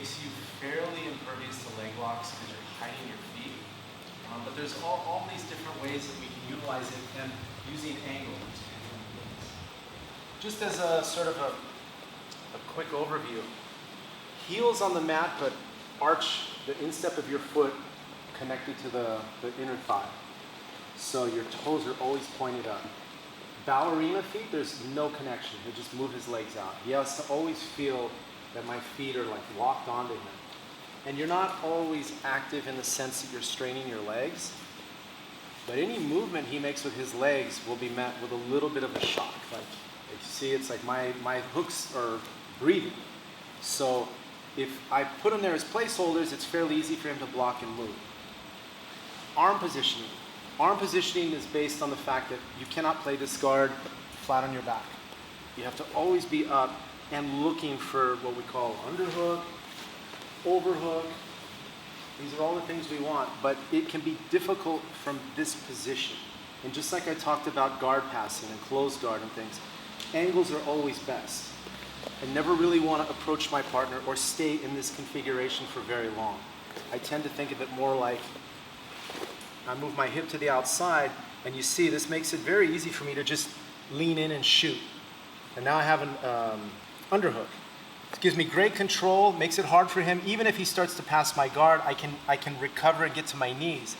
makes you fairly impervious to leg locks because you're hiding your feet. But there's all these different ways that we can utilize it, and using angles. Just as a sort of a quick overview, heels on the mat, but arch the instep of your foot connected to the inner thigh. So your toes are always pointed up. Ballerina feet, there's no connection. He'll just move his legs out. He has to always feel that my feet are like locked onto him. And you're not always active in the sense that you're straining your legs, but any movement he makes with his legs will be met with a little bit of a shock. Like you see, it's like my hooks are breathing. So if I put them there as placeholders, it's fairly easy for him to block and move. Arm positioning. Arm positioning is based on the fact that you cannot play this guard flat on your back. You have to always be up and looking for what we call underhook, overhook. These are all the things we want, but it can be difficult from this position. And just like I talked about guard passing and closed guard and things, angles are always best. I never really want to approach my partner or stay in this configuration for very long. I tend to think of it more like I move my hip to the outside, and you see this makes it very easy for me to just lean in and shoot. And now I have an underhook. It gives me great control, makes it hard for him. Even if he starts to pass my guard, I can recover and get to my knees.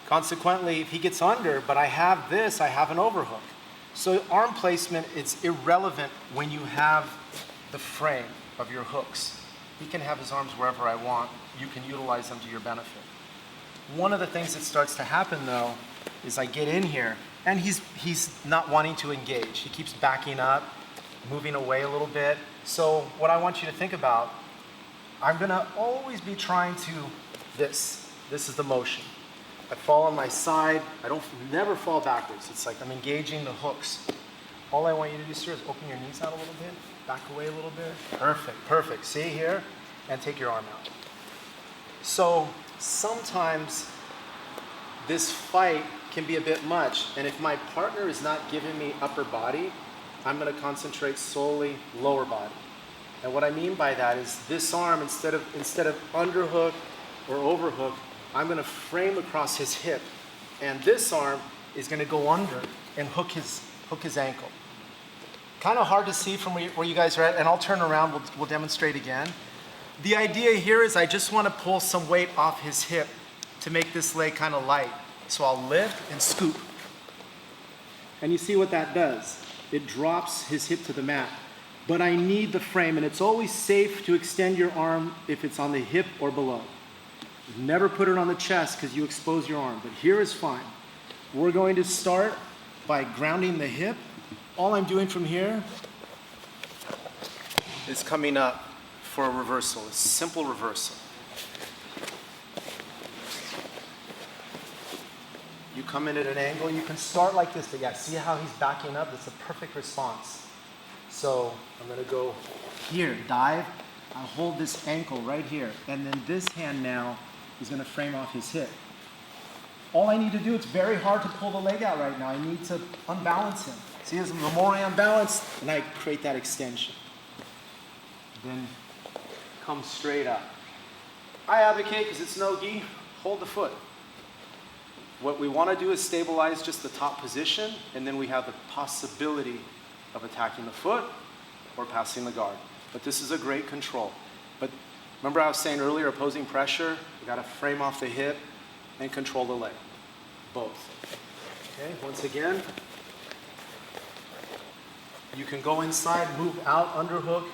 Consequently, if he gets under, but I have this, I have an overhook. So arm placement is irrelevant when you have the frame of your hooks. He can have his arms wherever I want. You can utilize them to your benefit. One of the things that starts to happen, though, is I get in here, and he's not wanting to engage. He keeps backing up, moving away a little bit. So what I want you to think about, I'm going to always be trying to this. This is the motion. I fall on my side. I never fall backwards. It's like I'm engaging the hooks. All I want you to do, sir, is open your knees out a little bit, back away a little bit. Perfect, perfect. See here? And take your arm out. So sometimes this fight can be a bit much, and if my partner is not giving me upper body, I'm going to concentrate solely lower body. And what I mean by that is this arm, instead of underhook or overhook, I'm going to frame across his hip, and this arm is going to go under and hook his ankle. Kind of hard to see from where you guys are at, and I'll turn around, we'll demonstrate again. The idea here is I just want to pull some weight off his hip to make this leg kind of light. So I'll lift and scoop. And you see what that does. It drops his hip to the mat. But I need the frame, and it's always safe to extend your arm if it's on the hip or below. Never put it on the chest because you expose your arm, but here is fine. We're going to start by grounding the hip. All I'm doing from here is coming up for a reversal, a simple reversal. You come in at an angle, you can start like this, but yeah, see how he's backing up? It's a perfect response. So I'm gonna go here, dive, I'll hold this ankle right here, and then this hand now is gonna frame off his hip. All I need to do, it's very hard to pull the leg out right now. I need to unbalance him. See, the more I unbalance, and I create that extension. Then come straight up. I advocate, because it's no-gi, hold the foot. What we want to do is stabilize just the top position, and then we have the possibility of attacking the foot or passing the guard. But this is a great control. But remember I was saying earlier, opposing pressure, you got to frame off the hip and control the leg. Both. Okay, once again, you can go inside, move out, underhook,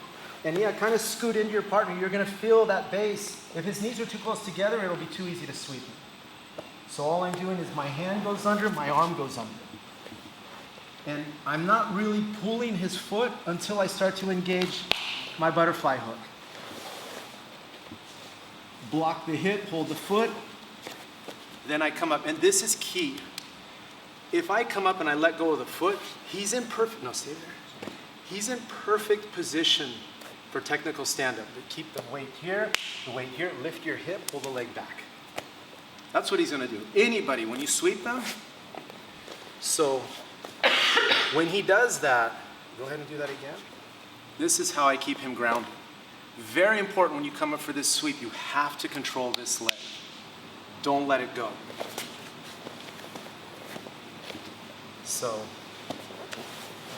and yeah, kind of scoot into your partner. You're going to feel that base. If his knees are too close together, it'll be too easy to sweep him. So all I'm doing is my hand goes under, my arm goes under. And I'm not really pulling his foot until I start to engage my butterfly hook. Block the hip, hold the foot. Then I come up, and this is key. If I come up and I let go of the foot, he's in perfect, no, stay there. He's in perfect position for technical stand-up. Keep the weight here, lift your hip, pull the leg back. That's what he's gonna do. Anybody, when you sweep them, so when he does that, go ahead and do that again. This is how I keep him grounded. Very important when you come up for this sweep, you have to control this leg. Don't let it go. So,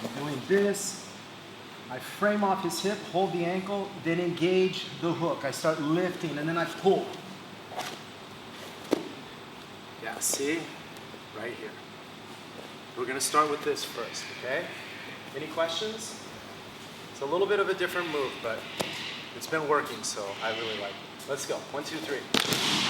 I'm doing this. I frame off his hip, hold the ankle, then engage the hook. I start lifting, and then I pull. Yeah, see? Right here. We're going to start with this first, okay? Any questions? It's a little bit of a different move, but it's been working, so I really like it. Let's go. 1, 2, 3.